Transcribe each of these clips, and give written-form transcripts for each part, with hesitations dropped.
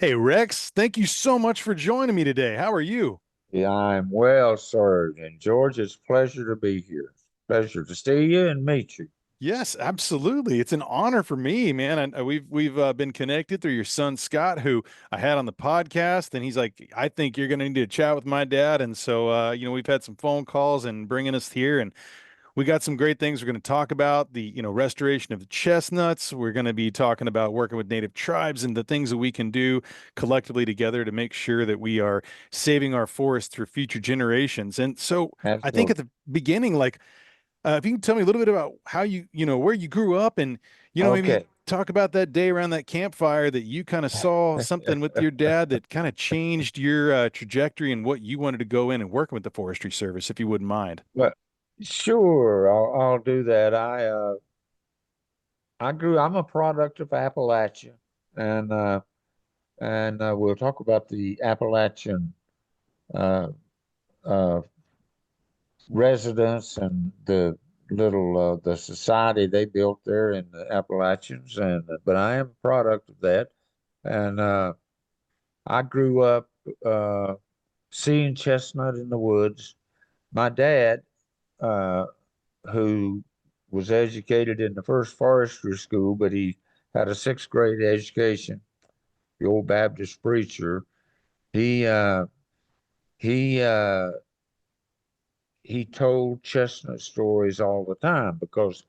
Hey Rex, thank you so much for joining me today. How are you? Yeah, I'm well served. And George, it's a pleasure to be here. Pleasure to see you and meet you. Yes, absolutely. It's an honor for me, man. And we've been connected through your son Scott, who I had on the podcast, and he's like, I think you're going to need to chat with my dad. And so, we've had some phone calls and bringing us here, and we got some great things we're going to talk about. The restoration of the chestnuts. We're going to be talking about working with native tribes and the things that we can do collectively together to make sure that we are saving our forest through future generations. And so, I think at Absolutely. the beginning, like if you can tell me a little bit about how where you grew up and, maybe Okay. talk about that day around that campfire that you kind of saw something with your dad that kind of changed your trajectory and what you wanted to go in and working with the Forestry Service, if you wouldn't mind. Well, sure, I'll do that. I'm a product of Appalachia, and we'll talk about the Appalachian uh, uh, residents and the society they built there in the Appalachians, and but I am a product of that, and I grew up uh, seeing chestnut in the woods. My dad, uh, who was educated in the first forestry school, but he had a sixth grade education, the old Baptist preacher, he uh, he uh, he told chestnut stories all the time because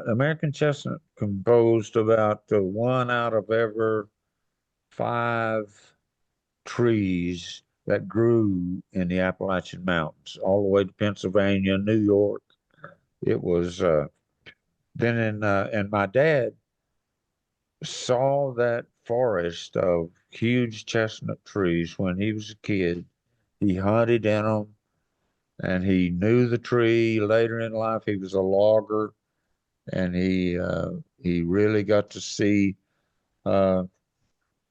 American chestnut composed about one out of every five trees that grew in the Appalachian Mountains, all the way to Pennsylvania, New York. It was then and my dad saw that forest of huge chestnut trees when he was a kid. He hunted in them and he knew the tree. Later in life, he was a logger and he really got to see uh,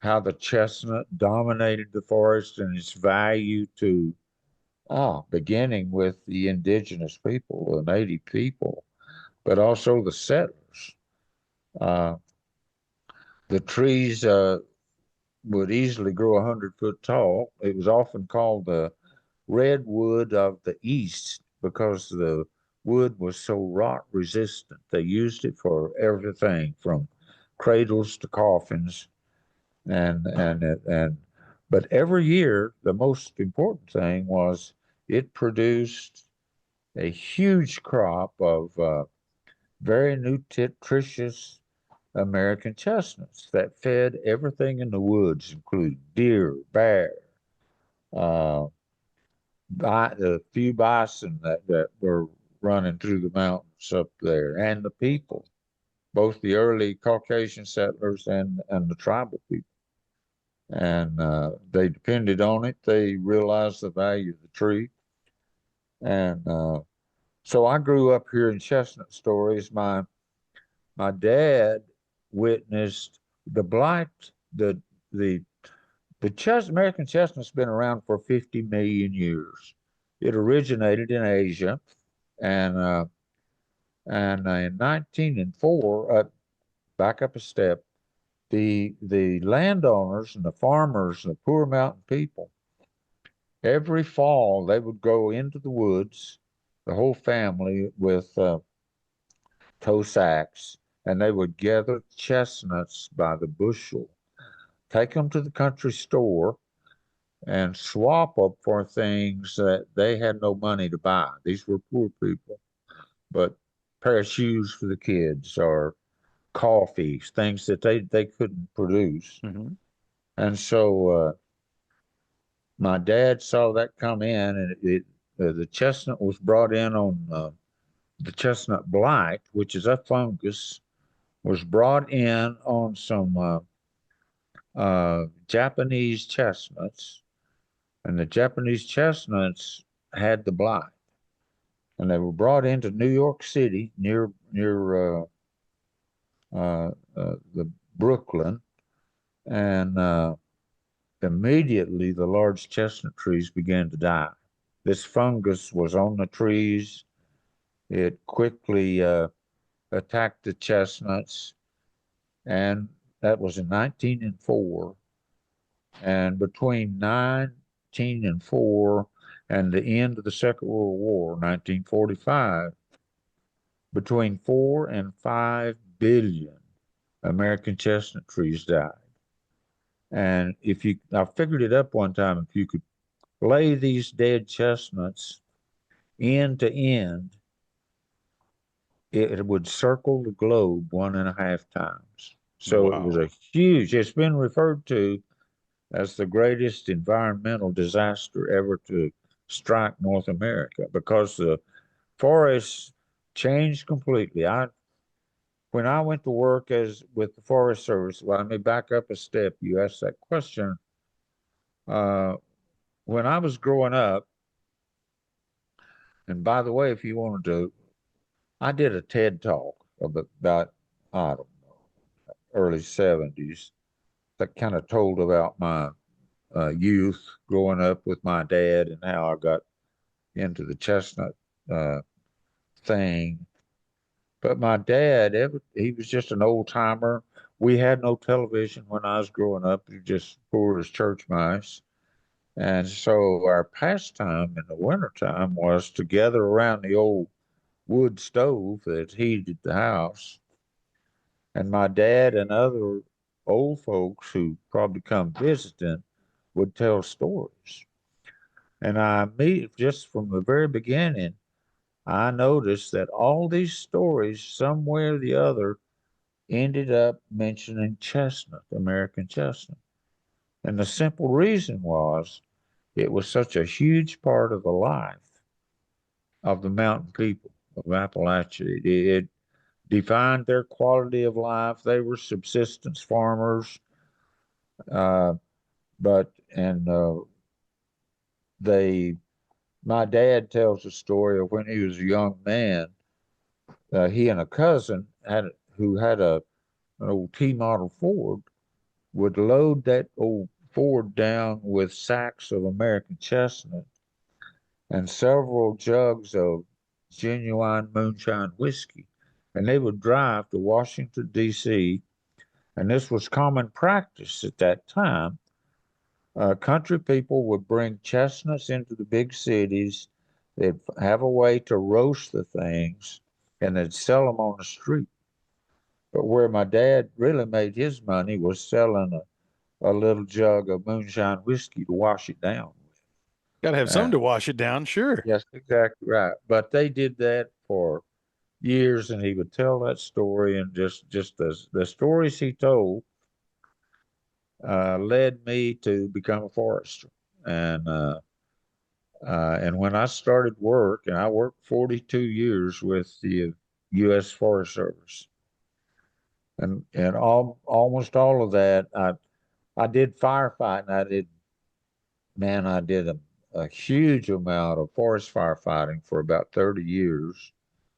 how the chestnut dominated the forest and its value to beginning with the indigenous people, the native people, but also the settlers. Uh, the trees would easily grow 100 foot tall. It was often called the redwood of the East because the wood was so rot resistant. They used it for everything from cradles to coffins and but every year the most important thing was it produced a huge crop of very nutritious American chestnuts that fed everything in the woods, including deer, bear, uh, a few bison that were running through the mountains up there, and the people, both the early Caucasian settlers and the tribal people. And they depended on it. They realized the value of the tree. And so I grew up hearing chestnut stories. My dad witnessed the blight, the American chestnut's been around for 50 million years. It originated in Asia, and in 1904, back up a step, the landowners and the farmers and the poor mountain people, every fall they would go into the woods, the whole family with tow sacks, and they would gather chestnuts by the bushel, take them to the country store, and swap them for things that they had no money to buy. These were poor people, but a pair of shoes for the kids or coffees, things that they couldn't produce. Hmm. And so my dad saw that come in, and the chestnut was brought in on the chestnut blight, which is a fungus, was brought in on some Japanese chestnuts, and the Japanese chestnuts had the blight, and they were brought into New York City near the Brooklyn, and immediately the large chestnut trees began to die. This fungus was on the trees. It quickly attacked the chestnuts, and that was in 1904, and between 1904 and the end of the Second World War, 1945, between 4 and 5 billion American chestnut trees died. And I figured it up one time, if you could lay these dead chestnuts end to end, it would circle the globe 1.5 times. So it was a Wow. huge, it's been referred to as the greatest environmental disaster ever to strike North America because the forests changed completely. When I went to work as with the Forest Service, well, let me back up a step. You asked that question. Uh, when I was growing up, and by the way, if you wanted to, I did a TED talk about I don't know, early 70s that kind of told about my youth growing up with my dad and how I got into the chestnut uh, thing. But my dad, he was just an old timer. We had no television when I was growing up. We were just poor as church mice. And so our pastime in the wintertime was to gather around the old wood stove that heated the house. And my dad and other old folks who probably come visiting would tell stories. And just from the very beginning, I noticed that all these stories, somewhere or the other, ended up mentioning chestnut, American chestnut. And the simple reason was it was such a huge part of the life of the mountain people of Appalachia. It defined their quality of life. They were subsistence farmers, uh, but and they. My dad tells a story of when he was a young man. He and a cousin who had an old T model Ford would load that old Ford down with sacks of American chestnut and several jugs of genuine moonshine whiskey. And they would drive to Washington, D.C., and this was common practice at that time. Country people would bring chestnuts into the big cities. They'd have a way to roast the things, and they'd sell them on the street. But where my dad really made his money was selling a little jug of moonshine whiskey to wash it down Got to have with. something to wash it down. Sure. Yes, exactly right. But they did that for years, and he would tell that story, and just the stories he told led me to become a forester. And and when I started work, and I worked 42 years with the U.S. Forest Service, and almost all of that, I did firefighting. I did a huge amount of forest firefighting for about 30 years,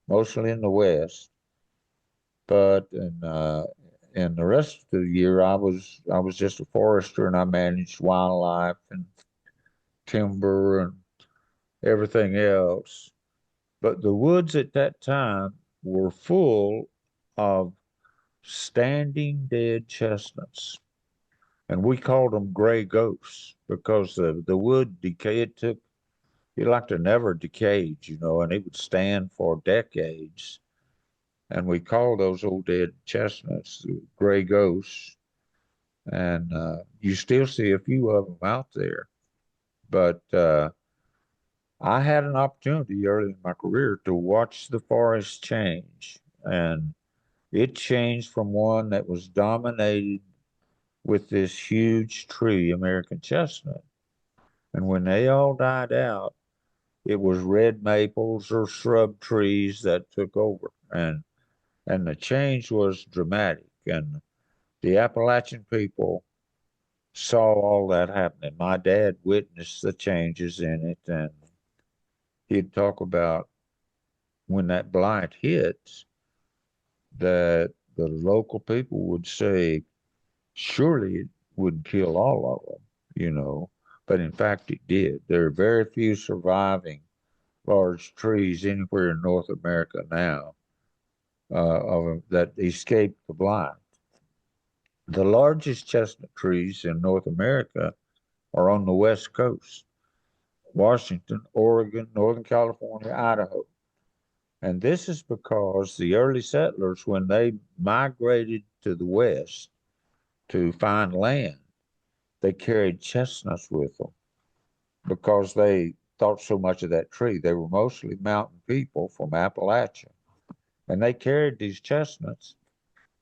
mostly in the West. But in the rest of the year, I was just a forester, and I managed wildlife and timber and everything else. But the woods at that time were full of standing dead chestnuts. And we called them gray ghosts because the wood decay, it like to never decayed, and it would stand for decades. And we called those old dead chestnuts the gray ghosts. And you still see a few of them out there. But I had an opportunity early in my career to watch the forest change. And it changed from one that was dominated with this huge tree, American chestnut. And when they all died out, it was red maples or shrub trees that took over. And the change was dramatic. And the Appalachian people saw all that happening. My dad witnessed the changes in it, and he'd talk about when that blight hits, that the local people would say, surely it would kill all of them. But in fact, it did. There are very few surviving large trees anywhere in North America now that escaped the blight. The largest chestnut trees in North America are on the West Coast, Washington, Oregon, Northern California, Idaho. And this is because the early settlers, when they migrated to the West to find land, they carried chestnuts with them because they thought so much of that tree. They were mostly mountain people from Appalachian. And they carried these chestnuts,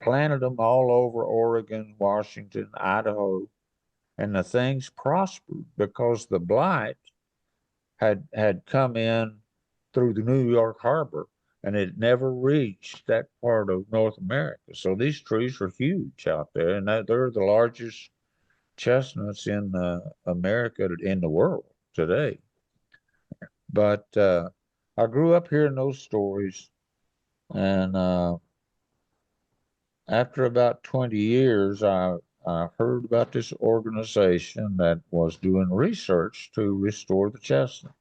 planted them all over Oregon, Washington, Idaho, and the things prospered because the blight had come in through the New York Harbor and it never reached that part of North America. So these trees are huge out there, and they're the largest chestnuts in America, in the world today. But I grew up hearing those stories, and after about 20 years, I heard about this organization that was doing research to restore the chestnut.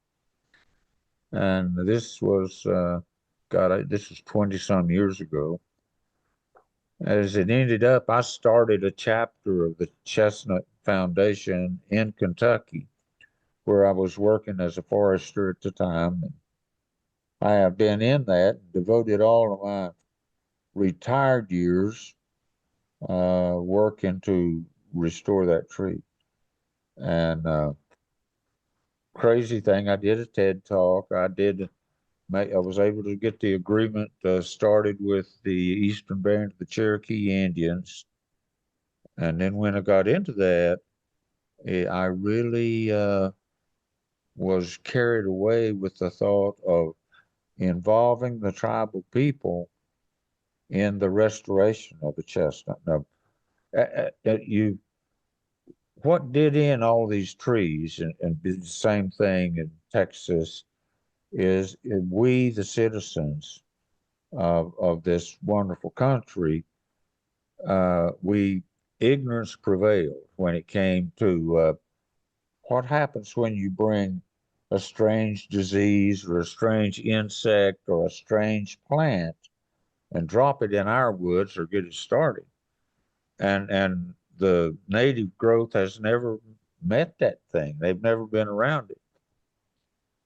And this was, this was 20 some years ago. As it ended up, I started a chapter of the Chestnut Foundation in Kentucky, where I was working as a forester at the time. And I have been in that, devoted all of my retired years working to restore that tree. And crazy thing, I did a TED talk. I was able to get the agreement started with the Eastern Band of the Cherokee Indians. And then when I got into that, I really was carried away with the thought of involving the tribal people in the restoration of the chestnut. Now, you what did in all these trees, and the same thing in Texas, is we, the citizens of this wonderful country, we ignorance prevailed when it came to what happens when you bring a strange disease or a strange insect or a strange plant and drop it in our woods or get it started. And the native growth has never met that thing. They've never been around it.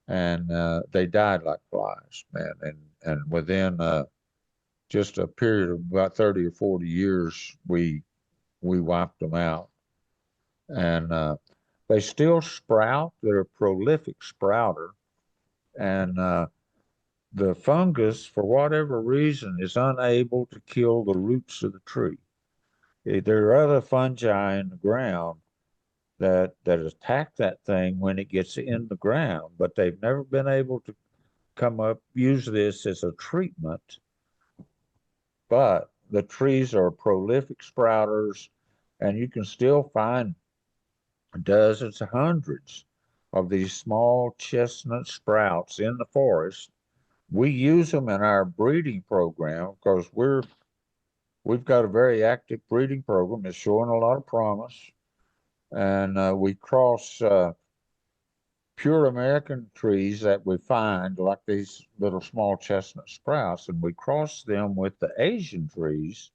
And they died like flies, man. And within just a period of about 30 or 40 years, we wiped them out. And they still sprout. They're a prolific sprouter. And the fungus, for whatever reason, is unable to kill the roots of the tree. There are other fungi in the ground that attack that thing when it gets in the ground, but they've never been able to come up, use this as a treatment. But the trees are prolific sprouters, and you can still find dozens, hundreds of these small chestnut sprouts in the forest. We use them in our breeding program because we've got a very active breeding program. It's showing a lot of promise, and we cross pure American trees that we find, like these little small chestnut sprouts, and we cross them with the Asian trees,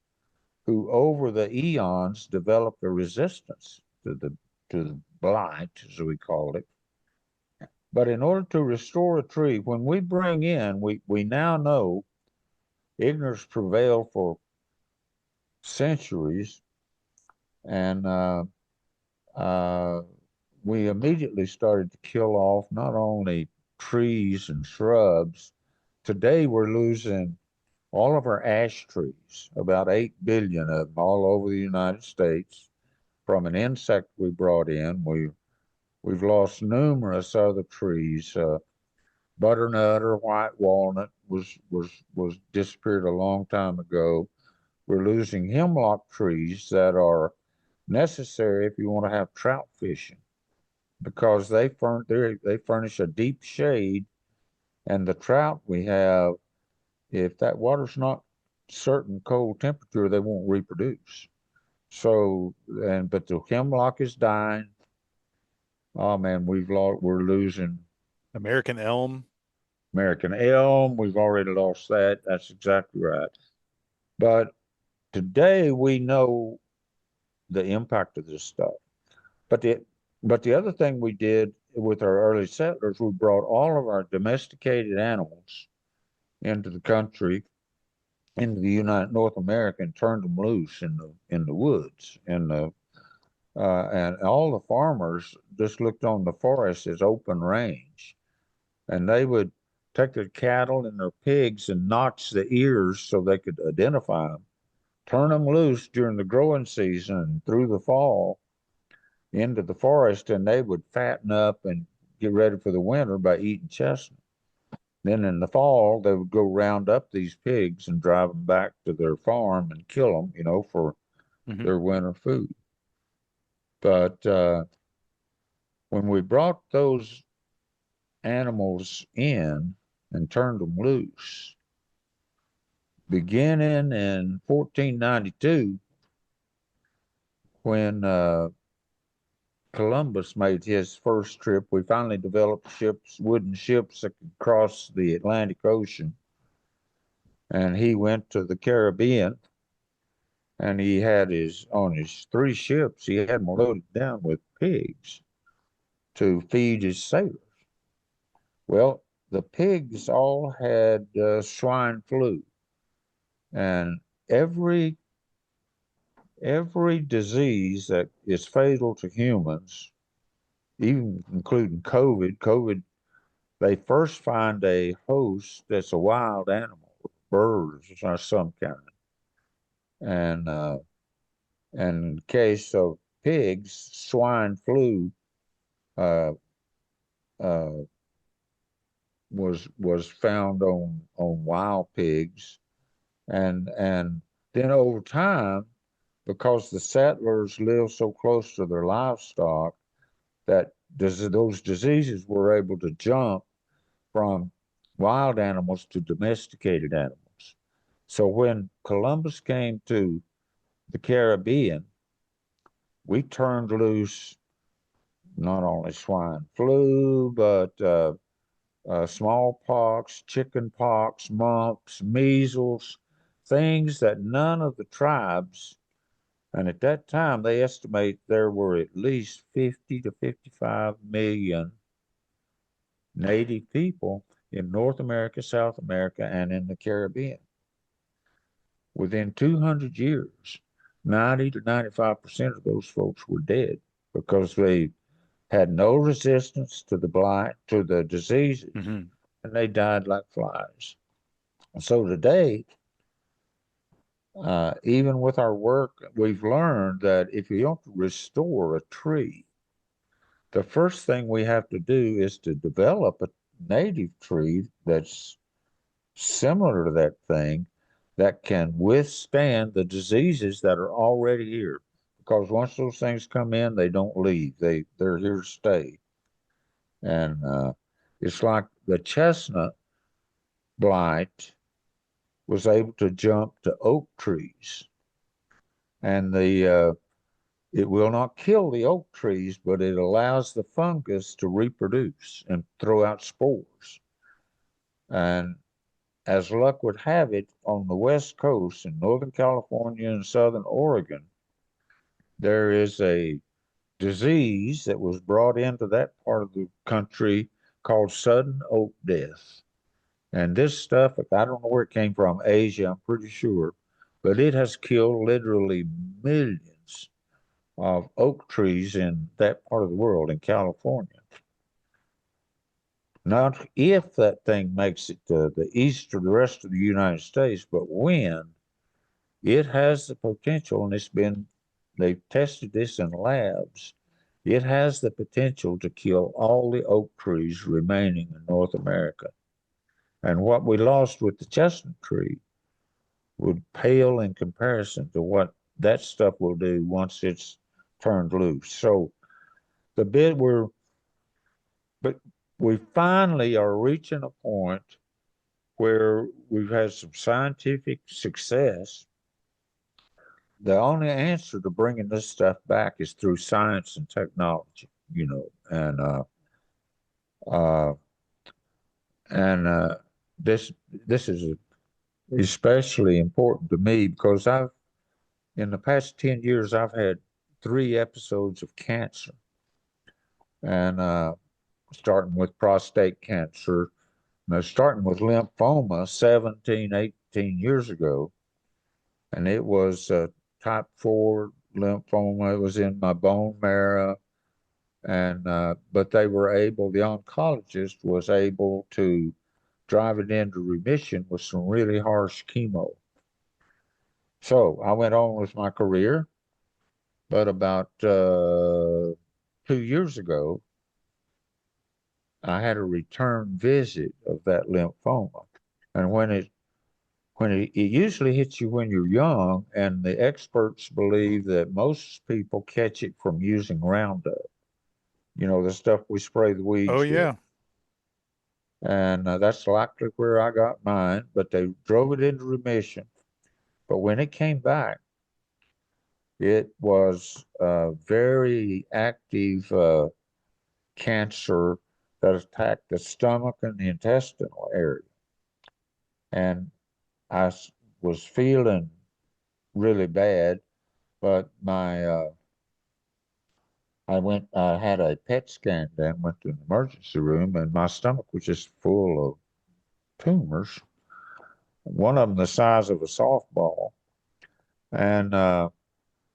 who over the eons developed a resistance to the blight, as we call it. But in order to restore a tree, when we bring in, we now know ignorance prevailed for centuries, and uh, we immediately started to kill off not only trees and shrubs. Today we're losing all of our ash trees, about 8 billion of them all over the United States, from an insect we brought in. We've lost numerous other trees. Butternut or white walnut was disappeared a long time ago. We're losing hemlock trees that are necessary if you want to have trout fishing because they furnish a deep shade, and the trout we have, if that water's not certain cold temperature, they won't reproduce. So, but the hemlock is dying. Oh man, we're losing American elm. American elm. We've already lost that. That's exactly right. But today we know the impact of this stuff. But the other thing we did with our early settlers, we brought all of our domesticated animals into the country, into the United North America, and turned them loose in the woods. And all the farmers just looked on the forest as open range, and they would take their cattle and their pigs and notch the ears so they could identify them, turn them loose during the growing season and through the fall into the forest, and they would fatten up and get ready for the winter by eating chestnut. Then in the fall, they would go round up these pigs and drive them back to their farm and kill them, for Hmm. their winter food. But when we brought those animals in and turned them loose, beginning in 1492, when Columbus made his first trip, we finally developed wooden ships that could cross the Atlantic Ocean. And he went to the Caribbean, and he had on his three ships, he had them loaded down with pigs to feed his sailors. Well, the pigs all had swine flu, and every every disease that is fatal to humans, even including COVID, they first find a host that's a wild animal, birds or some kind. And in the case of pigs, swine flu uh, uh, was found on wild pigs, and then over time, because the settlers lived so close to their livestock, that those diseases were able to jump from wild animals to domesticated animals. So when Columbus came to the Caribbean, we turned loose not only swine flu, but smallpox, chicken pox, mumps, measles, things that none of the tribes, and at that time they estimate there were at least 50 to 55 million native people in North America, South America, and in the Caribbean. Within 200 years, 90 to 95% of those folks were dead because they had no resistance to the blight, to the diseases, Hmm. and they died like flies. So today, even with our work, we've learned that if you want to restore a tree, the first thing we have to do is to develop a native tree that's similar to that thing that can withstand the diseases that are already here. Because once those things come in, they don't leave. They're here to stay. And it's like the chestnut blight was able to jump to oak trees, and the it will not kill the oak trees, but it allows the fungus to reproduce and throw out spores. And as luck would have it, on the West Coast in Northern California and Southern Oregon, there is a disease that was brought into that part of the country called sudden oak death. And this stuff, I don't know where it came from, Asia, I'm pretty sure, but it has killed literally millions of oak trees in that part of the world, in California. Not if that thing makes it to the east or the rest of the United States, but when. It has the potential, and they've tested this in labs. It has the potential to kill all the oak trees remaining in North America. And what we lost with the chestnut tree would pale in comparison to what that stuff will do once it's turned loose. So the bit we're, but we finally are reaching a point where we've had some scientific success. The only answer to bringing this stuff back is through science and technology, and uh, and this this is especially important to me because in the past 10 years I've had 3 episodes of cancer, and starting with prostate cancer. Now, starting with lymphoma 17, 18 years ago, and it was type 4 lymphoma. It was in my bone marrow, and but they were able, the oncologist was able to drive it into remission with some really harsh chemo. So I went on with my career, but about 2 years ago, I had a return visit of that lymphoma. And it usually hits you when you're young, and the experts believe that most people catch it from using Roundup, the stuff we spray the Oh weeds with. yeah. And that's likely where I got mine, but they drove it into remission. But when it came back, it was a very active cancer that attacked the stomach and the intestinal area. And I was feeling really bad, but I had a PET scan done, went to the emergency room, and my stomach was just full of tumors, one of them the size of a softball. And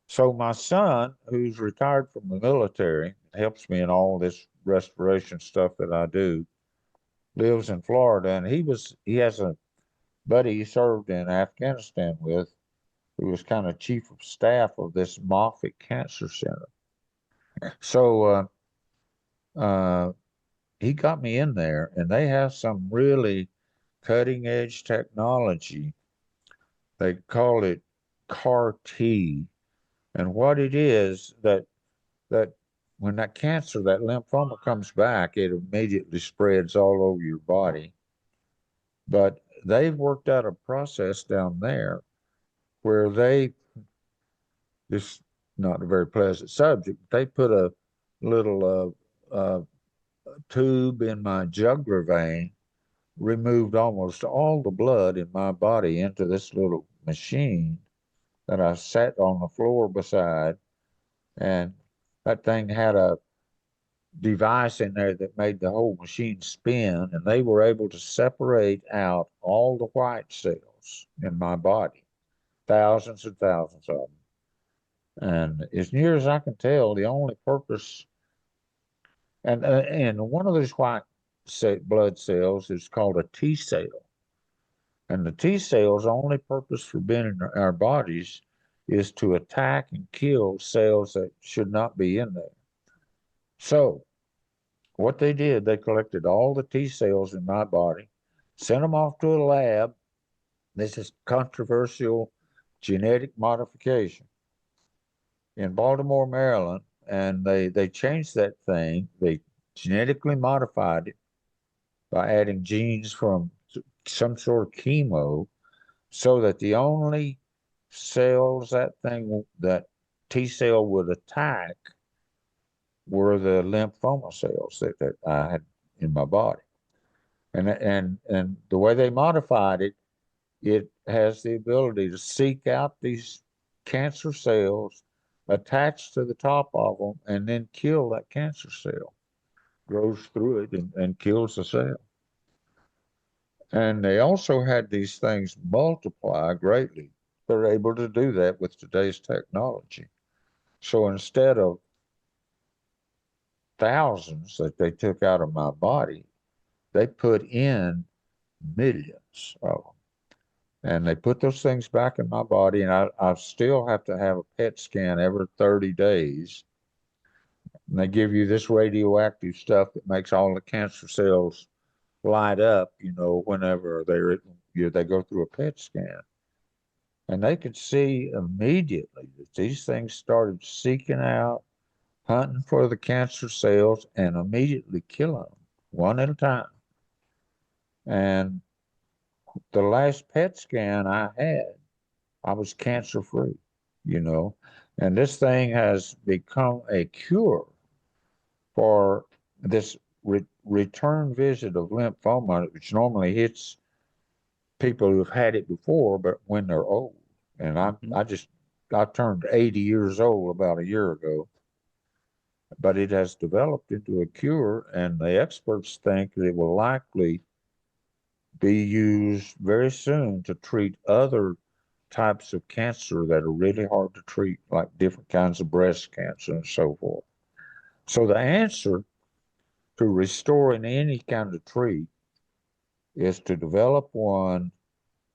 so my son, who's retired from the military, helps me in all this restoration stuff that I do, lives in Florida, and he has a buddy he served in Afghanistan with, who was kind of chief of staff of this Moffitt Cancer Center. So uh, he got me in there, and they have some really cutting edge technology. They call it CAR T, and what it is that when that cancer, that lymphoma comes back, it immediately spreads all over your body. But they've worked out a process down there where this not a very pleasant subject, they put a little tube in my jugular vein, removed almost all the blood in my body into this little machine that I sat on the floor beside. And that thing had a device in there that made the whole machine spin, and they were able to separate out all the white cells in my body, thousands and thousands of them. And as near as I can tell, the only purpose, and one of those white blood cells is called a T cell. And the T cell's only purpose for being in our bodies is to attack and kill cells that should not be in there. So what they did, they collected all the T cells in my body, sent them off to a lab. This is controversial genetic modification in Baltimore, Maryland, and they changed that thing. They genetically modified it by adding genes from some sort of chemo, so that the only cells that T cell would attack were the lymphoma cells that I had in my body. And the way they modified it, it has the ability to seek out these cancer cells, attach to the top of them, and then kill that cancer cell. Grows through it and kills the cell. And they also had these things multiply greatly. They're able to do that with today's technology. So instead of thousands that they took out of my body, they put in millions of them. And they put those things back in my body, and I still have to have a PET scan every 30 days. And they give you this radioactive stuff that makes all the cancer cells light up, whenever they go through a PET scan. And they could see immediately that these things started seeking out, hunting for the cancer cells, and immediately killing them one at a time. And the last PET scan I had, I was cancer free, you know. And this thing has become a cure for this return visit of lymphoma, which normally hits people who've had it before, but when they're old. And Mhm. I just I turned 80 years old about a year ago, but it has developed into a cure, and the experts think that it will likely be used very soon to treat other types of cancer that are really hard to treat, like different kinds of breast cancer and so forth. So the answer to restoring any kind of tree is to develop one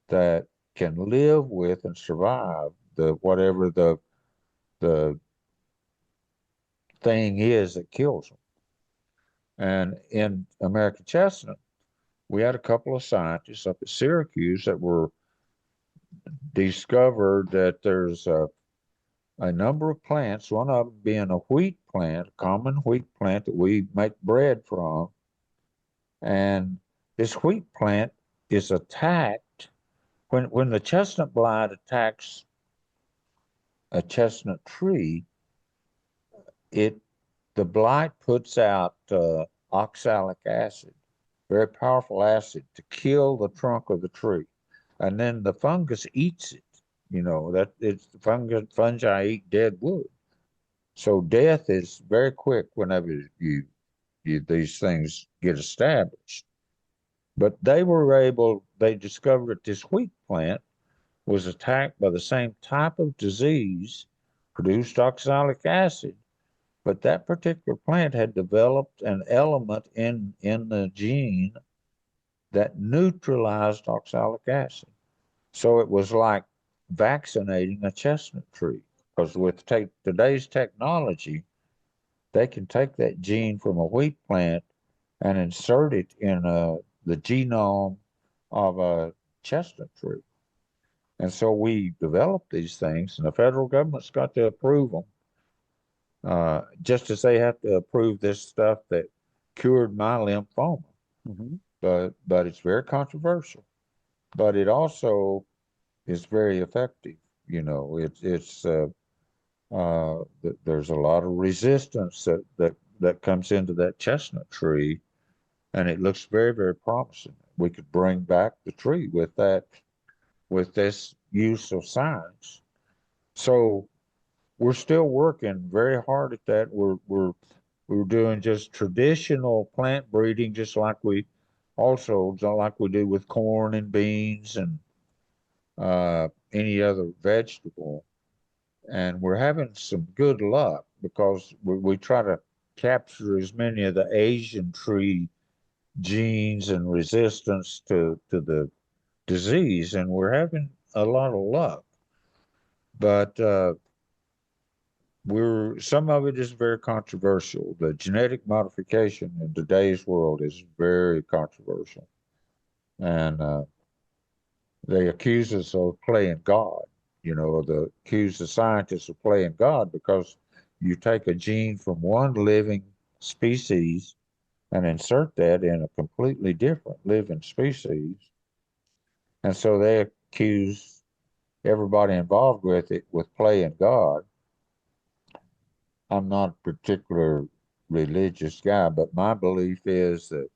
that can live with and survive the whatever the thing is that kills them. And in American chestnut, we had a couple of scientists up at Syracuse that were discovered that there's a number of plants, one of them being a wheat plant, a common wheat plant that we make bread from. And this wheat plant is attacked when the chestnut blight attacks a chestnut tree, it the blight puts out oxalic acid, very powerful acid to kill the trunk of the tree, and then the fungus eats it. You know that it's fungi eat dead wood, so death is very quick whenever these things get established. But they discovered that this wheat plant was attacked by the same type of disease, produced oxalic acid, but that particular plant had developed an element in the gene that neutralized oxalic acid. So it was like vaccinating a chestnut tree, because with today's technology, they can take that gene from a wheat plant and insert it in the genome of a chestnut tree. And so we developed these things, and the federal government's got to approve them. Just as they have to approve this stuff that cured my lymphoma. Hmm. But it's very controversial. But it also is very effective. You know, there's a lot of resistance that comes into that chestnut tree, and it looks very, very promising. We could bring back the tree with this use of science. So we're still working very hard at that. We're doing just traditional plant breeding, just like we also like we do with corn and beans and any other vegetable. And we're having some good luck because we try to capture as many of the Asian tree genes and resistance to the disease, and we're having a lot of luck. But some of it is very controversial. The genetic modification in today's world is very controversial, and they accuse us of playing God. You know, they accuse the scientists of playing God because you take a gene from one living species and insert that in a completely different living species, and so they accuse everybody involved with it with playing God. I'm not a particular religious guy, but my belief is that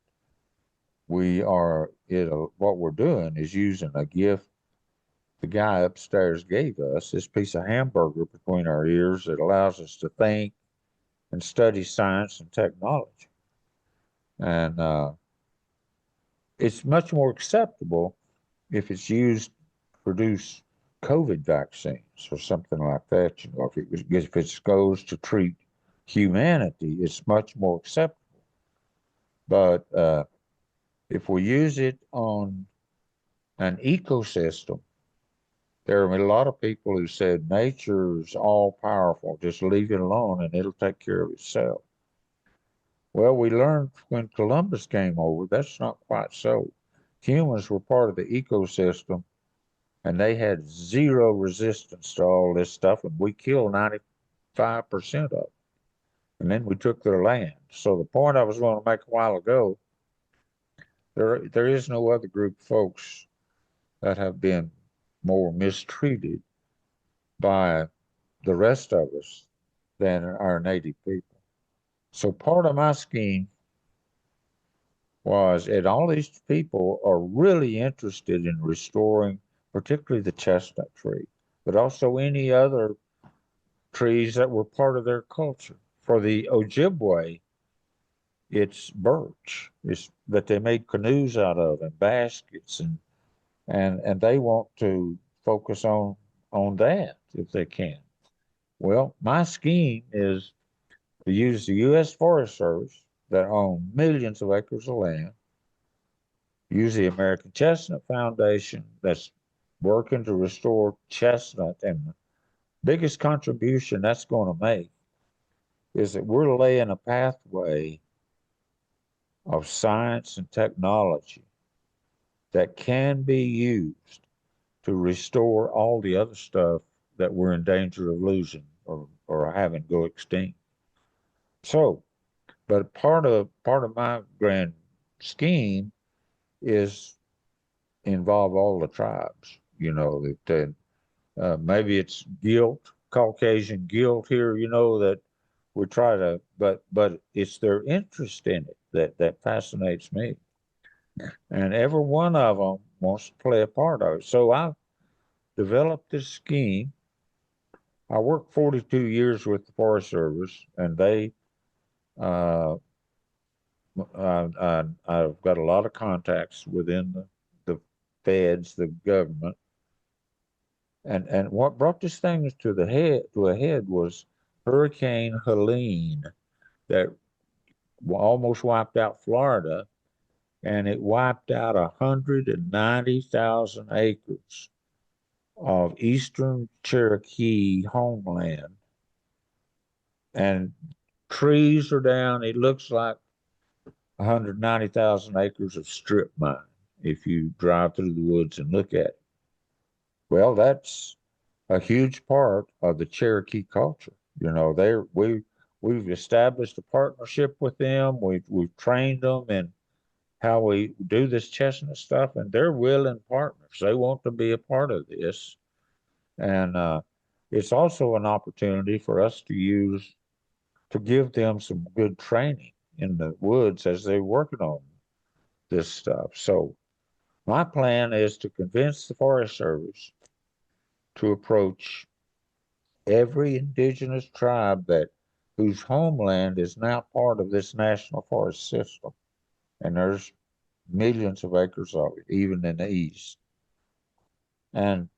what we're doing is using a gift the guy upstairs gave us, this piece of hamburger between our ears that allows us to think and study science and technology. And it's much more acceptable if it's used to produce COVID vaccines or something like that. You know, if it goes to treat humanity, it's much more acceptable. But if we use it on an ecosystem, there are a lot of people who said nature's all powerful, just leave it alone and it'll take care of itself. Well, we learned when Columbus came over, that's not quite so. Humans were part of the ecosystem and they had zero resistance to all this stuff, and we killed 95% of it. And then we took their land. So the point I was going to make a while ago, there is no other group of folks that have been more mistreated by the rest of us than our native people. So part of my scheme was, and all these people are really interested in restoring, particularly the chestnut tree. but also any other trees that were part of their culture. For the Ojibwe, it's birch. It's that they made canoes out of and baskets and they want to focus on that if they can. Well, my scheme is to use the U.S. Forest Service that own millions of acres of land, use the American Chestnut Foundation that's working to restore chestnut, and the biggest contribution that's going to make is that we're laying a pathway of science and technology that can be used to restore all the other stuff that we're in danger of losing or having go extinct. So, but part of my grand scheme is involve all the tribes. You know that maybe it's guilt, Caucasian guilt here. You know that we try to, but it's their interest in it that fascinates me, and every one of them wants to play a part of it. So I developed this scheme. I worked 42 years with the Forest Service, and uh, I've got a lot of contacts within the feds, the government, and what brought this thing to a head was Hurricane Helene that almost wiped out Florida, and it wiped out 190,000 acres of eastern Cherokee homeland, and trees are down. It looks like 190,000 acres of strip mine if you drive through the woods and look at it. Well, that's a huge part of the Cherokee culture. You know, we've established a partnership with them. We've trained them in how we do this chestnut stuff, and they're willing partners. They want to be a part of this, and it's also an opportunity for us to give them some good training in the woods as they're working on this stuff. So my plan is to convince the Forest Service to approach every indigenous tribe that whose homeland is now part of this national forest system. And there's millions of acres of it, even in the east. And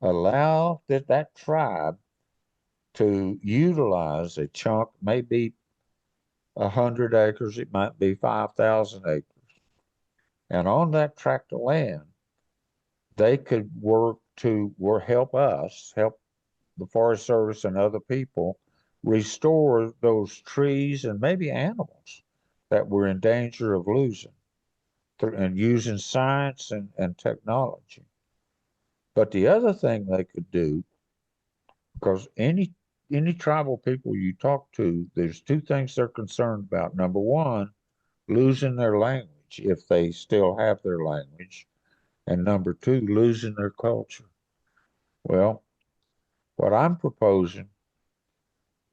allow that tribe to utilize a chunk, maybe 100 acres, it might be 5,000 acres. And on that tract of land, they could help us, help the Forest Service and other people restore those trees and maybe animals that we're in danger of losing and using science and technology. But the other thing they could do, because any tribal people you talk to, there's two things they're concerned about. Number one, losing their language if they still have their language. And number two, losing their culture. Well, what I'm proposing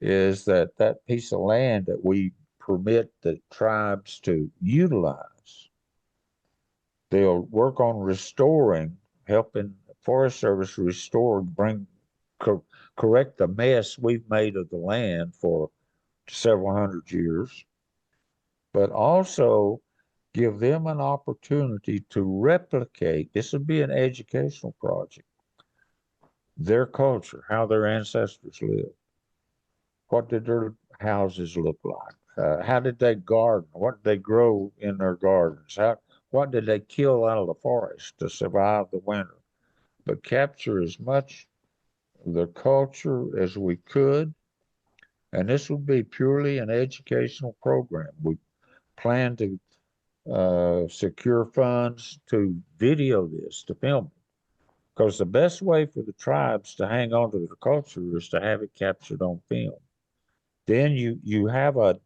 is that piece of land that we permit the tribes to utilize, they'll work on restoring, helping the Forest Service restore, co- correct the mess we've made of the land for several hundred years, but also give them an opportunity to replicate. This would be an educational project, their culture, how their ancestors lived. What did their houses look like? How did they garden? What did they grow in their gardens? What did they kill out of the forest to survive the winter? But capture as much of their culture as we could. And this would be purely an educational program. We plan to secure funds to video this, to film it. Because the best way for the tribes to hang on to their culture is to have it captured on film. Then you have a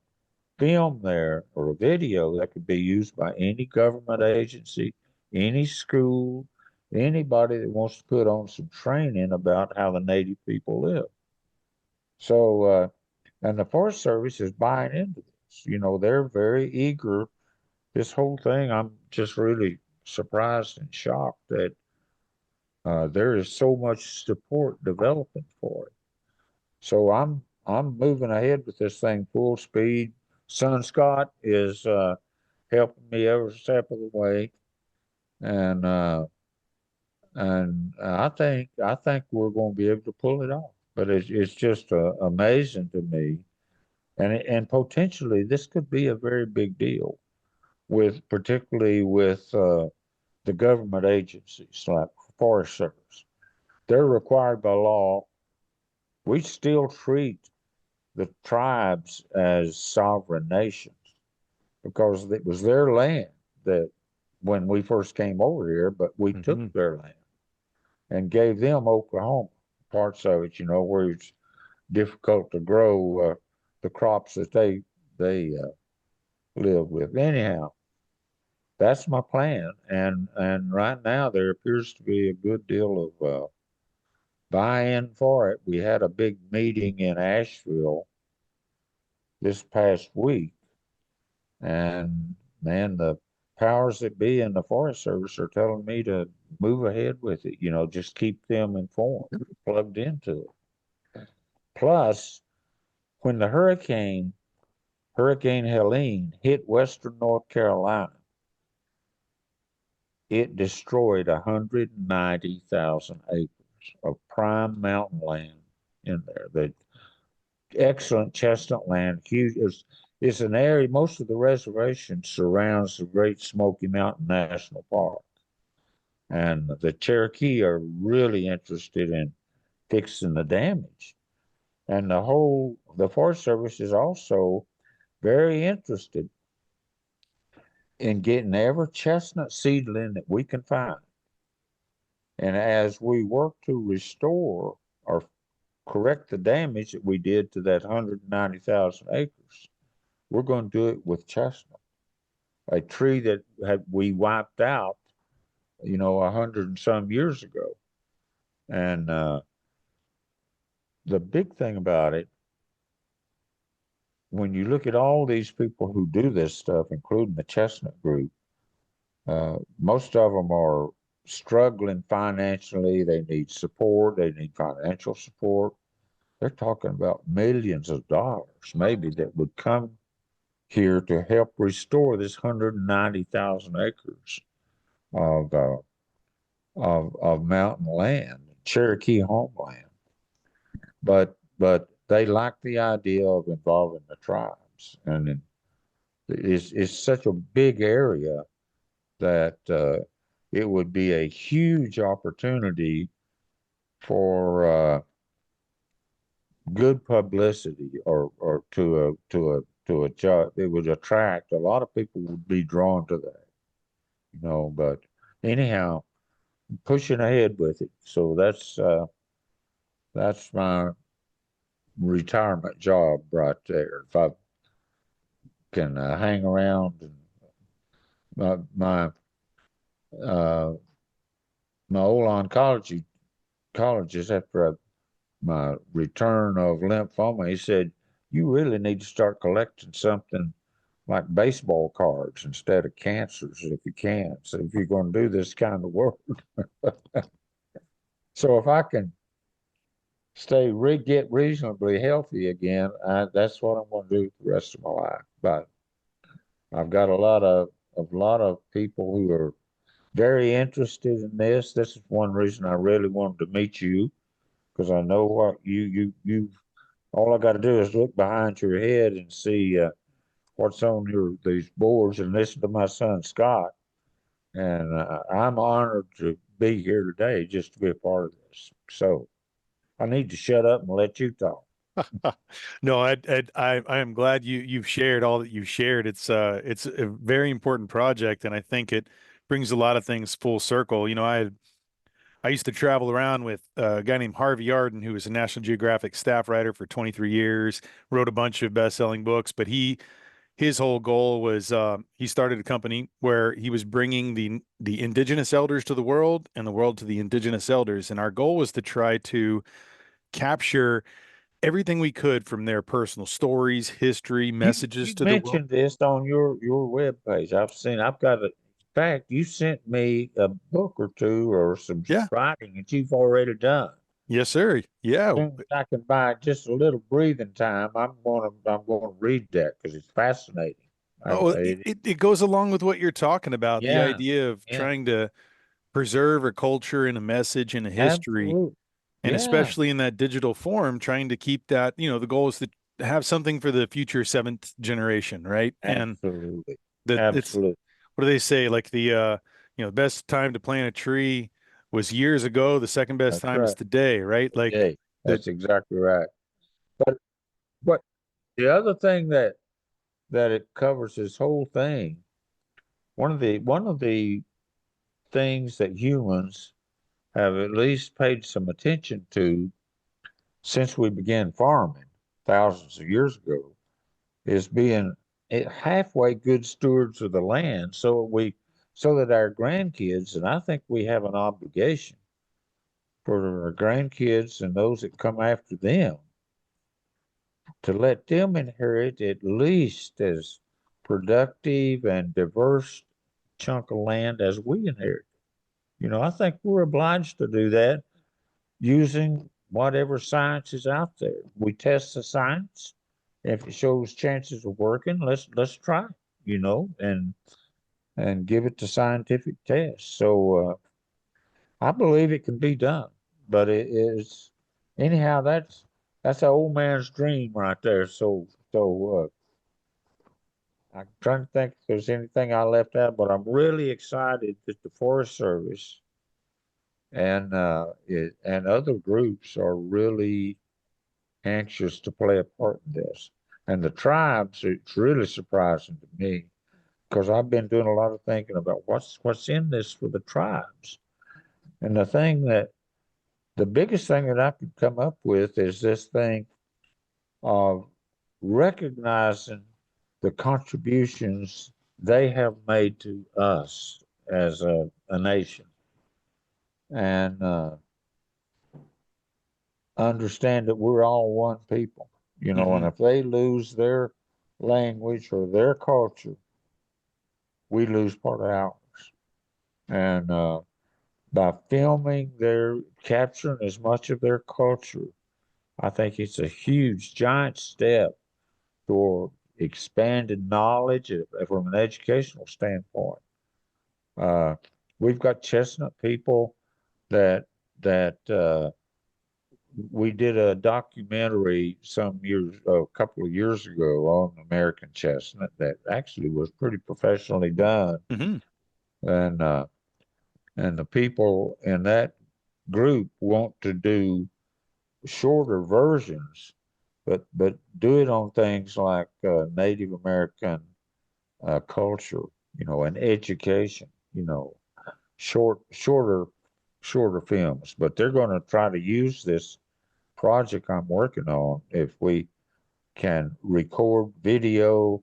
film there or a video that could be used by any government agency, any school, anybody that wants to put on some training about how the native people live. So, and the Forest Service is buying into this. You know, they're very eager. This whole thing, I'm just really surprised and shocked that There is so much support developing for it. So I'm moving ahead with this thing full speed. Son Scott is helping me every step of the way, and I think we're going to be able to pull it off. But it's just amazing to me, and potentially this could be a very big deal with particularly with the government agencies like Forest Service. They're required by law. We still treat the tribes as sovereign nations because it was their land that when we first came over here, but we took Hmm. their land and gave them Oklahoma, parts of it, where it's difficult to grow the crops that they live with. Anyhow, that's my plan, and right now there appears to be a good deal of buy-in for it. We had a big meeting in Asheville this past week, and man, the powers that be in the Forest Service are telling me to move ahead with it. Just keep them informed, plugged into it. Plus, when the Hurricane Helene hit Western North Carolina, it destroyed 190,000 acres of prime mountain land in there. The excellent chestnut land, huge. It's an area. Most of the reservation surrounds the Great Smoky Mountain National Park, and the Cherokee are really interested in fixing the damage. And the Forest Service is also very interested in getting every chestnut seedling that we can find. And as we work to restore or correct the damage that we did to that 190,000 acres, we're going to do it with chestnut, a tree that we wiped out, 100 and some years ago. And the big thing about it, when you look at all these people who do this stuff, including the chestnut group, most of them are struggling financially. They need support. They need financial support. They're talking about millions of dollars, maybe, that would come here to help restore this 190,000 acres of, uh, of mountain land, Cherokee homeland. But they like the idea of involving the tribes, and it's such a big area that it would be a huge opportunity for good publicity, or to a job. It would attract a lot of people would be drawn to that. But anyhow, pushing ahead with it. So that's my retirement job right there. If I can hang around, and my uh, my old oncologist, after my return of lymphoma, he said, "You really need to start collecting something like baseball cards instead of cancers if you can. So if you're going to do this kind of work." So if I can get reasonably healthy again, that's what I'm going to do the rest of my life. But I've got a lot of people who are very interested in this. This is one reason I really wanted to meet you, because I know what you. All I got to do is look behind your head and see what's on these boards and listen to my son Scott. And I'm honored to be here today just to be a part of this. So I need to shut up and let you talk. No, I am glad you've shared all that you've shared. It's a very important project, and I think it brings a lot of things full circle. I used to travel around with a guy named Harvey Arden, who was a National Geographic staff writer for 23 years, wrote a bunch of best-selling books, but his whole goal was he started a company where he was bringing the indigenous elders to the world and the world to the indigenous elders, and our goal was to try to capture everything we could from their personal stories, history, You messages you to the world. mentioned this on your web page. I've got a fact, you sent me a book or two or some Yeah. writing that you've already done. Yes, sir. Yeah. Soon as I can buy just a little breathing time, I'm gonna read that because it's fascinating. Oh, it goes along with what you're talking about, the Yeah, idea of yeah, trying to preserve a culture and a message and a history, absolutely. and Yeah, especially in that digital form, trying to keep that, the goal is to have something for the future seventh generation, right? And absolutely, that it's, absolutely. what do they say? Like the best time to plant a tree was years ago. The second best That's time is right. today, right? Like Okay, that. that's exactly right. But but the other thing that it covers this whole thing, one of the things that humans have at least paid some attention to since we began farming thousands of years ago is being halfway good stewards of the land so that our grandkids, and I think we have an obligation for our grandkids and those that come after them to let them inherit at least as productive and diverse chunk of land as we inherit. I think we're obliged to do that using whatever science is out there. We test the science. If it shows chances of working, let's try, and give it to scientific tests. So I believe it can be done, but it is anyhow. That's an old man's dream right there. I'm trying to think if there's anything I left out, but I'm really excited that the Forest Service and other groups are really anxious to play a part in this. And the tribes, it's really surprising to me because I've been doing a lot of thinking about what's in this for the tribes. And the biggest thing that I could come up with is this thing of recognizing the contributions they have made to us as a nation and understand that we're all one people, and Mhm. if they lose their language or their culture, we lose part of ours. And by filming capturing as much of their culture, I think it's a huge, giant step toward expanded knowledge from an educational standpoint. Uh, we've got chestnut people that that we did a documentary a couple of years ago on American Chestnut that actually was pretty professionally done, Mhm. and uh, and the people in that group want to do shorter versions, but do it on things like Native American culture, and education, shorter films. But they're going to try to use this project I'm working on if we can record video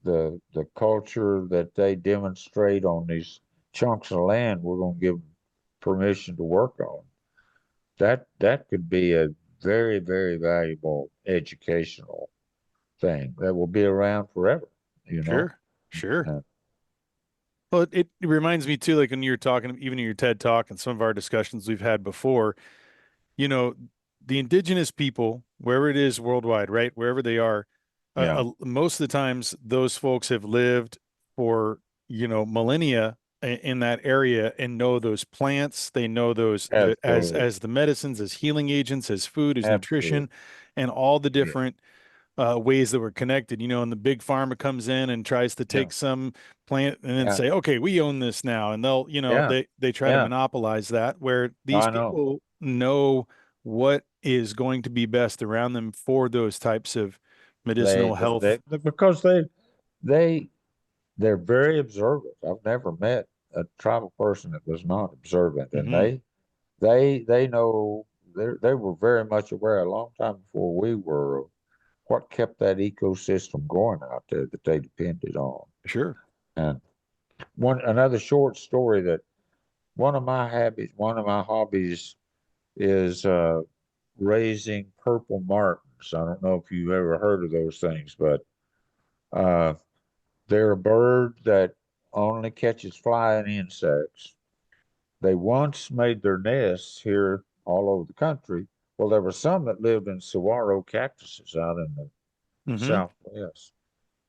the culture that they demonstrate on these chunks of land we're going to give them permission to work on. That could be a very, very valuable educational thing that will be around forever, you know. Sure. Sure. Uh, Well, it reminds me too, like when you were talking, even in your TED talk and some of our discussions we've had before, you know, the indigenous people, wherever it is worldwide, right, wherever they are, yeah, most of the times those folks have lived for, millennia in that area and know those plants. They know those absolutely, as the medicines, as healing agents, as food, as absolutely, nutrition, and all the yeah, different ways that we're connected, and the big pharma comes in and tries to yeah, take some plant and then yeah, say, okay, we own this now. And they'll, yeah, they try to yeah. monopolize that where these I know people know what is going to be best around them for those types of medicinal health. because they they're very observant. I've never met a tribal person that was not observant, and Hmm. they know they were very much aware a long time before we were of what kept that ecosystem going out there that they depended on. Sure. And another short story that one of my hobbies is raising purple martins. I don't know if you've ever heard of those things, but uh, they're a bird that only catches flying insects. They once made their nests here all over the country. Well, there were some that lived in saguaro cactuses out in the Hmm. Southwest,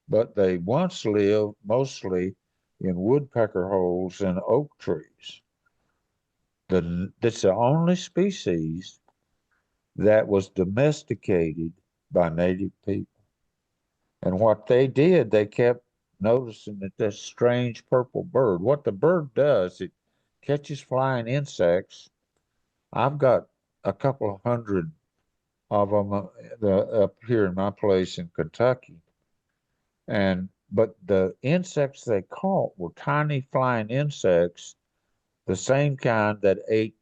but they once lived mostly in woodpecker holes and oak trees. That's the only species that was domesticated by native people. And what they did, they kept noticing that this strange purple bird. What the bird does, it catches flying insects. I've got a couple of hundred of them up here in my place in Kentucky. But the insects they caught were tiny flying insects, the same kind that ate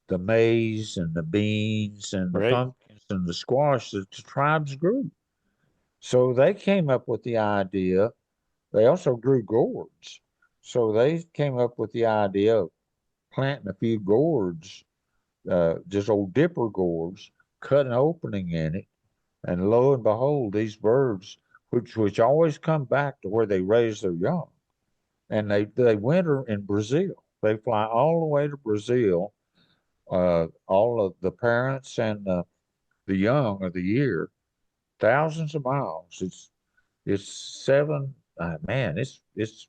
the maize and the beans and the Right. pumpkins and the squash that the tribes grew. So they came up with the idea. They also grew gourds. So they came up with the idea of planting a few gourds, just old dipper gourds, cut an opening in it, and lo and behold, these birds, which always come back to where they raise their young, and they winter in Brazil. They fly all the way to Brazil. All of the parents and the young of the year, thousands of miles. It's seven. Man, it's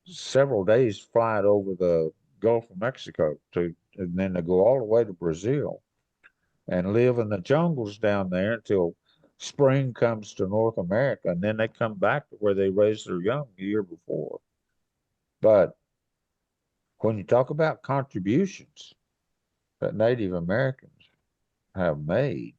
several days flight over the Gulf of Mexico and then they go all the way to Brazil and live in the jungles down there until spring comes to North America, and then they come back to where they raised their young the year before. But when you talk about contributions that Native Americans have made,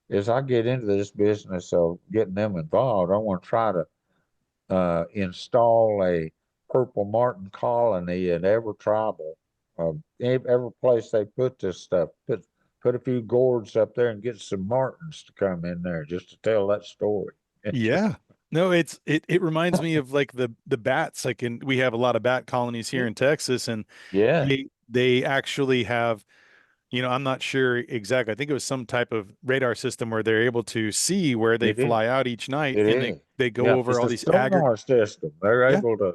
as I get into this business of getting them involved, I want to try to install a purple martin colony in every tribal, every place they put this stuff. Put a few gourds up there and get some martins to come in there just to tell that story. Yeah. No, it reminds me of like the bats. Like we have a lot of bat colonies here in Texas, and Yeah, they actually have, I'm not sure exactly. I think it was some type of radar system where they're able to see where they it is. fly out each night, It and is. they go Yeah, over it's all a these sonar system. They're yeah, able to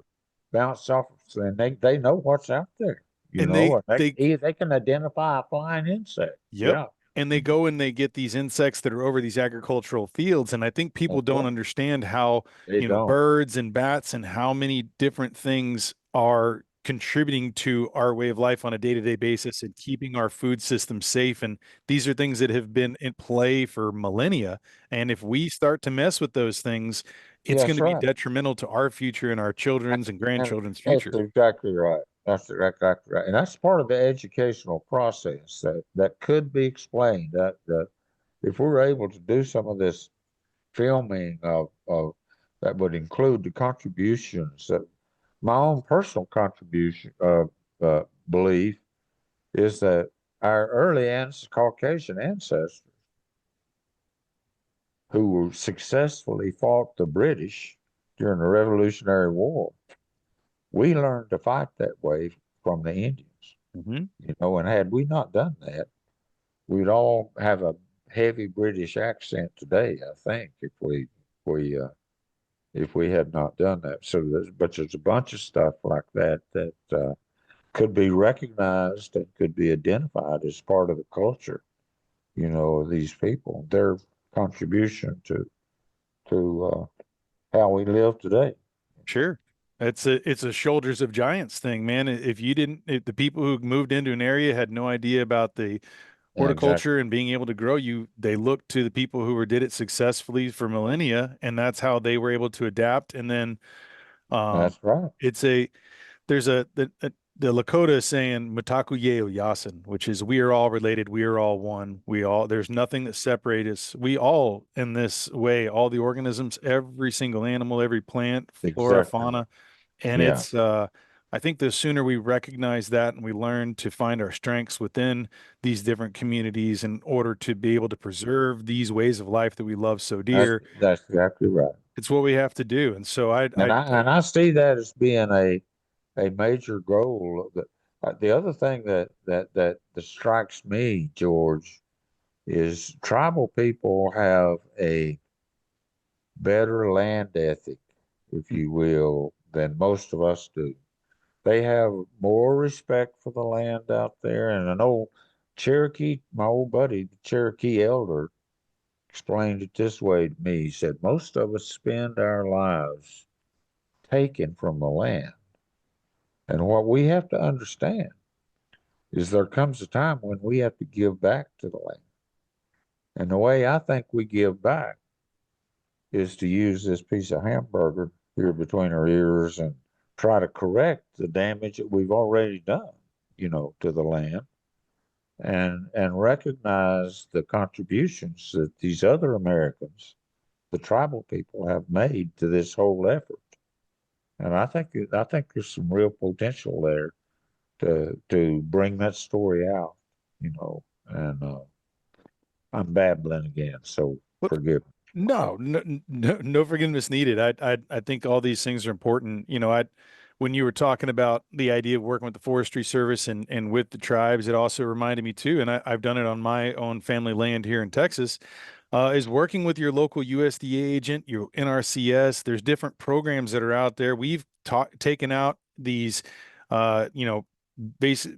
bounce off, and they know what's out there. You and know, and they they can identify a flying insect. yep. Yeah, And they go and they get these insects that are over these agricultural fields. And I think people that's don't right. understand how, They don't. birds and bats and how many different things are contributing to our way of life on a day-to-day basis and keeping our food system safe. And these are things that have been in play for millennia. And if we start to mess with those things, Yeah, it's going that's to be right. detrimental to our future and our children's and And grandchildren's that's future. exactly right. That's exactly right. And that's part of the educational process that could be explained. That if we're able to do some of this filming of that would include the contributions that my own personal contribution belief is that our Caucasian ancestors who successfully fought the British during the Revolutionary War, we learned to fight that way from the Indians, Hmm. and had we not done that, we'd all have a heavy British accent today, I think, we if we had not done that. There's a bunch of stuff like that could be recognized and could be identified as part of the culture, of these people, their contribution to how we live today. Sure. It's a shoulders of giants thing, man. If the people who moved into an area had no idea about the Exactly. horticulture and being able to grow, they looked to the people who did it successfully for millennia, and that's how they were able to adapt. And then um That's right. it's a there's the Lakota is saying Mitaku Yeo Yasin, which is we are all related, we are all one. There's nothing that separates us. We all in this way, all the organisms, every single animal, every plant, flora, Exactly right. fauna, and Yeah, I think the sooner we recognize that and we learn to find our strengths within these different communities in order to be able to preserve these ways of life that we love so dear, that's exactly right. it's what we have to do. And so And I see that as being a major goal. The other thing that strikes me, George, is tribal people have a better land ethic, if you will, than most of us do. They have more respect for the land out there. And an old Cherokee, my old buddy, the Cherokee elder, explained it this way to me. He said, most of us spend our lives taken from the land. And what we have to understand is there comes a time when we have to give back to the land. And the way I think we give back is to use this piece of hamburger here between our ears and try to correct the damage that we've already done, to the land and recognize the contributions that these other Americans, the tribal people, have made to this whole effort. And I think there's some real potential there to bring that story out, and I'm babbling again, so forgive me. No, no, no, no forgiveness needed. I think all these things are important. When you were talking about the idea of working with the Forestry Service and with the tribes, it also reminded me too, and I've done it on my own family land here in Texas, is working with your local USDA agent, your NRCS. There's different programs that are out there. We've taken out these, you know,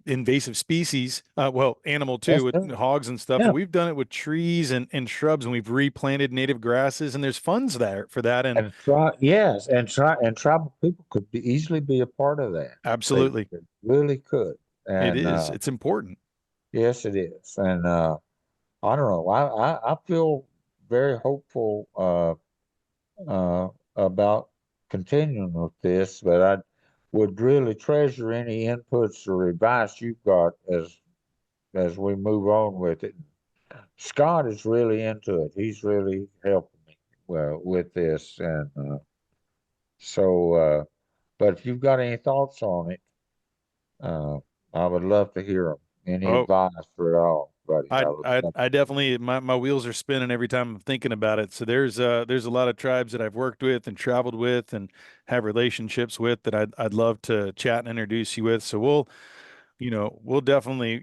invasive species, well, animal too, That's with good. hogs and stuff, but Yeah. we've done it with trees and shrubs, and we've replanted native grasses, and there's funds there for that. And Yes, and tribal people could easily be a part of that. absolutely, They really could. it And is. It's important. yes, it is. And I don't know. I feel very hopeful about continuing with this, but I would really treasure any inputs or advice you've got as we move on with it. Scott is really into it. He's really helping me with this, and so. But if you've got any thoughts on it, uh, I would love to hear them. Any Oh, advice for it all, buddy? I I would I love. I definitely my wheels are spinning every time I'm thinking about it. So there's a lot of tribes that I've worked with and traveled with and have relationships with that I'd love to chat and introduce you with. So we'll definitely,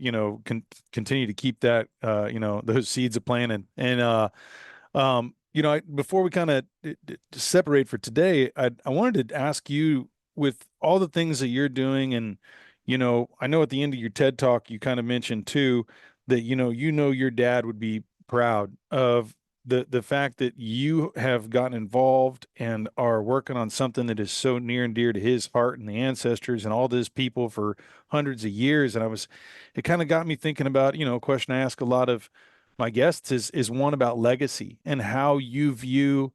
continue to keep that, those seeds of planting. And before we kind of separate for today, I wanted to ask you, with all the things that you're doing, and I know at the end of your TED talk you kind of mentioned too that your dad would be proud of the fact that you have gotten involved and are working on something that is so near and dear to his heart and the ancestors and all these people for hundreds of years. And it kind of got me thinking about, a question I ask a lot of my guests is one about legacy and how you view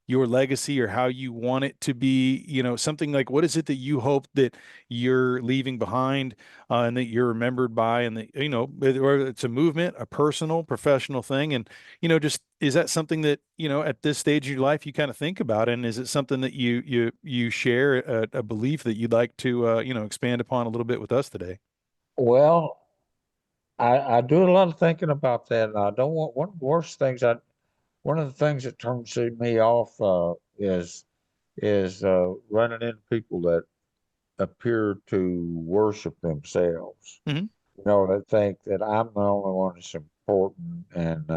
your legacy, or how you want it to be, something like, what is it that you hope that you're leaving behind, and that you're remembered by, and that, whether it's a movement, a personal, professional thing. And, just, is that something that, at this stage of your life you kind of think about? And is it something that you share a belief that you'd like to, expand upon a little bit with us today? Well, I do a lot of thinking about that, and I don't want one of the things that turns me off is running into people that appear to worship themselves. Hmm. That think that I'm the only one that's important, and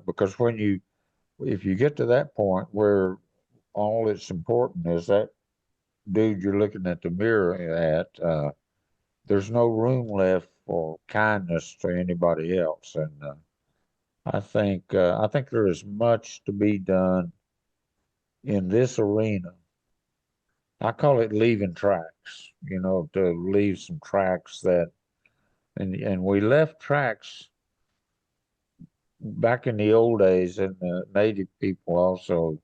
because if you get to that point where all that's important is that dude you're looking at the mirror at, there's no room left for kindness to anybody else, and I think there is much to be done in this arena. I call it leaving tracks, to leave some tracks and we left tracks back in the old days, and the native people also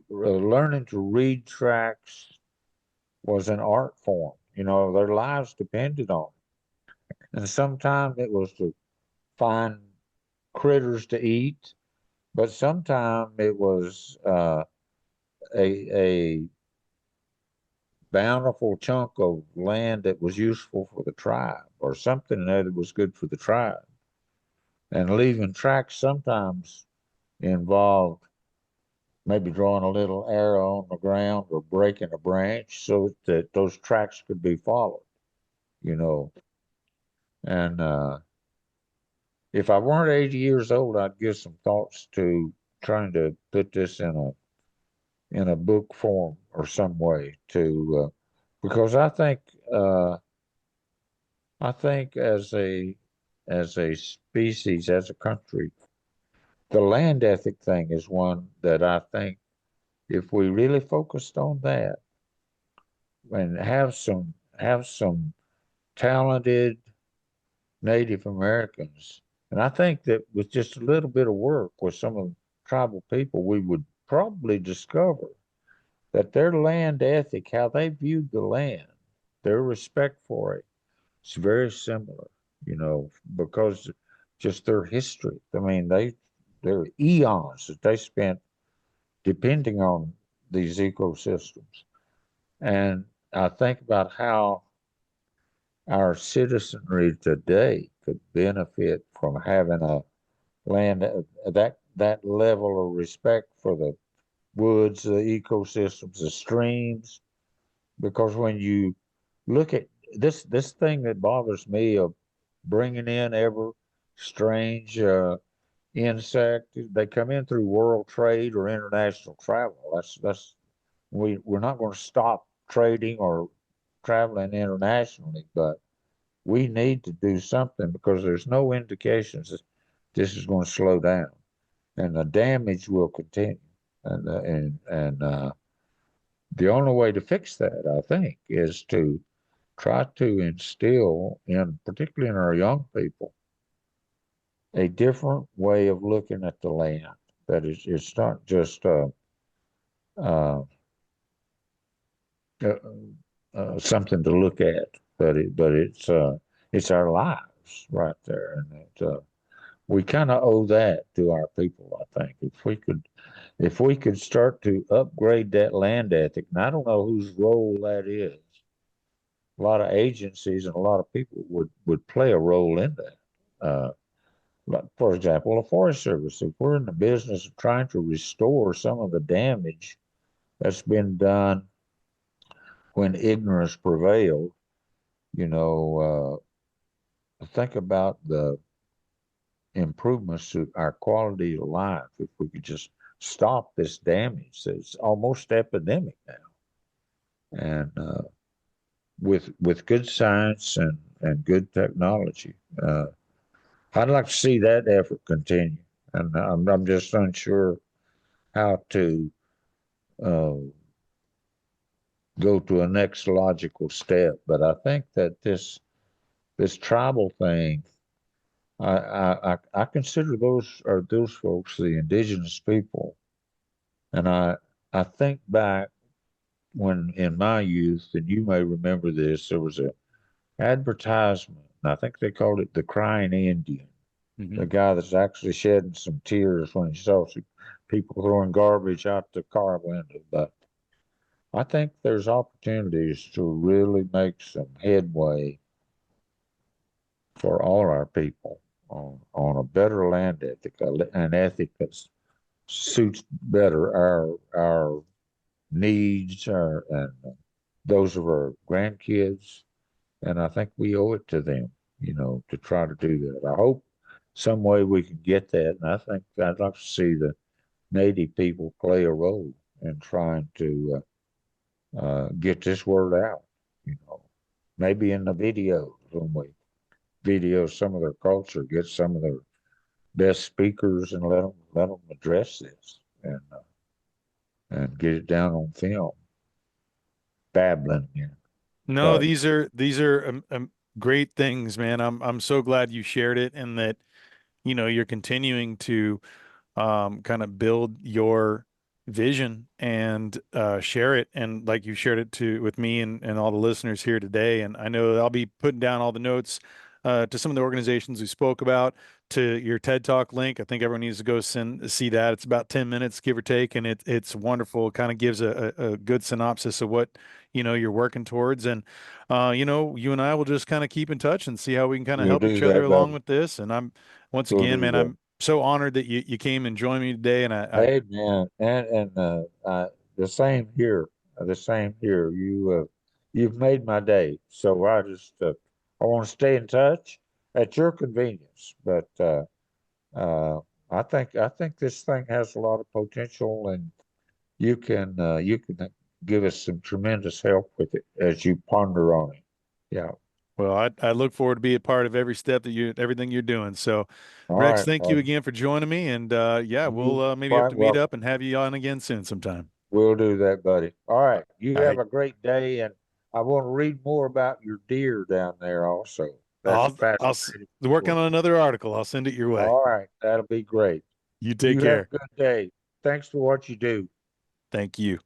learning to read tracks was an art form. Their lives depended on it. And sometimes it was to find critters to eat, but sometimes it was a bountiful chunk of land that was useful for the tribe, or something that was good for the tribe. And leaving tracks sometimes involved maybe drawing a little arrow on the ground or breaking a branch so that those tracks could be followed, you know. And if I weren't 80 years old, I'd give some thoughts to trying to put this in a book form or some way to because uh, I think as a species, as a country, the land ethic thing is one that I think if we really focused on that and have some talented Native Americans, and I think that with just a little bit of work with some of the tribal people, we would probably discover that their land ethic, how they viewed the land, their respect for it, is very similar, you know, because just their history. I mean, there are eons that they spent depending on these ecosystems. And I think about how our citizenry today could benefit from having a land that level of respect for the woods, the ecosystems, the streams. Because when you look at this thing that bothers me of bringing in ever strange insect, they come in through world trade or international travel. We're not going to stop trading or traveling internationally, but we need to do something because there's no indications that this is going to slow down, and the damage will continue. And the only way to fix that, I think, is to try to instill in, particularly in our young people, a different way of looking at the land. That is, it's not just uh, uh, something to look at, but it's our lives right there, and we kind of owe that to our people. I think if we could start to upgrade that land ethic, and I don't know whose role that is. A lot of agencies and a lot of people would play a role in that. Like for example, the Forest Service. If we're in the business of trying to restore some of the damage that's been done when ignorance prevailed, you know, think about the improvements to our quality of life if we could just stop this damage that's almost epidemic now. And with good science and good technology, I'd like to see that effort continue. And I'm just unsure how to uh, go to a next logical step. But I think that this tribal thing, I consider those folks the indigenous people, and I think back when in my youth, and you may remember this, there was a advertisement, and I think they called it the Crying Indian, Hmm. the guy that's actually shedding some tears when he saw some people throwing garbage out the car window. But I think there's opportunities to really make some headway for all our people on a better land ethic, an ethic that suits better our needs, and those of our grandkids. And I think we owe it to them, you know, to try to do that. I hope some way we can get that. And I think I'd like to see the Native people play a role in trying to get this word out, you know, maybe in the videos when we video some of their culture, get some of their best speakers and let them address this and get it down on film, babbling again. No, But these are great things, man. I'm so glad you shared it and that you're continuing to kind of build your vision and share it. And like you shared it with me and all the listeners here today. And I know I'll be putting down all the notes to some of the organizations we spoke about, to your TED Talk link. I think everyone needs to go see that. It's about 10 minutes, give or take, and it's wonderful. It kind of gives a good synopsis of what you're working towards. And you and I will just kind of keep in touch and see how we can kind of we'll help do each other that, along brother. with this. And once We'll again, do man, that. I'm so honored that you came and joined me today. And I Hey, man, and the same here. The same here. You've made my day. So I want to stay in touch at your convenience. But uh, I think this thing has a lot of potential, and you can give us some tremendous help with it as you ponder on it. Yeah. Well, I look forward to be a part of every step that everything you're doing. So, All Rex, right, thank you buddy. again for joining me. And yeah, we'll You maybe have quite to meet welcome. up and have you on again soon sometime. We'll do that, buddy. All right. You All have right. a great day, and I want to read more about your deer down there also. That's fascinating Work on story. another article. I'll send it your way. All right. That'll be great. You take You have care. a good day. Thanks for what you do. Thank you.